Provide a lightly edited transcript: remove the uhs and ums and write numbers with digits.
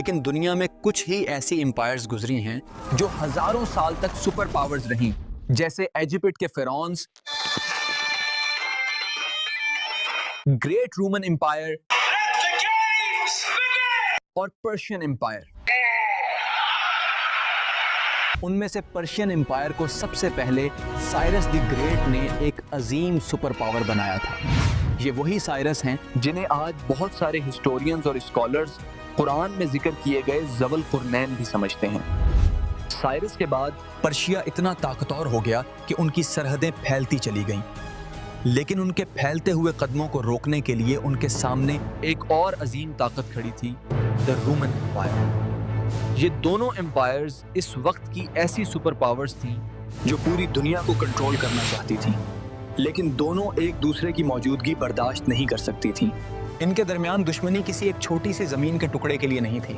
لیکن دنیا میں کچھ ہی ایسی امپائرز گزری ہیں جو ہزاروں سال تک سپر پاورز رہیں، جیسے ایجپٹ کے فرعونز، گریٹ رومن امپائر اور پرشین امپائر۔ ان میں سے پرشین امپائر کو سب سے پہلے سائرس دی گریٹ نے ایک عظیم سپر پاور بنایا تھا۔ یہ وہی سائرس ہیں جنہیں آج بہت سارے ہسٹورینز اور اسکالرز قرآن میں ذکر کیے گئے ذو القرنین بھی سمجھتے ہیں۔ سائرس کے بعد پرشیا اتنا طاقتور ہو گیا کہ ان کی سرحدیں پھیلتی چلی گئیں، لیکن ان کے پھیلتے ہوئے قدموں کو روکنے کے لیے ان کے سامنے ایک اور عظیم طاقت کھڑی تھی، دی رومن امپائر۔ یہ دونوں امپائرز اس وقت کی ایسی سپر پاورز تھیں جو پوری دنیا کو کنٹرول کرنا چاہتی تھیں، لیکن دونوں ایک دوسرے کی موجودگی برداشت نہیں کر سکتی تھیں۔ ان کے درمیان دشمنی کسی ایک چھوٹی سی زمین کے ٹکڑے کے لیے نہیں تھی۔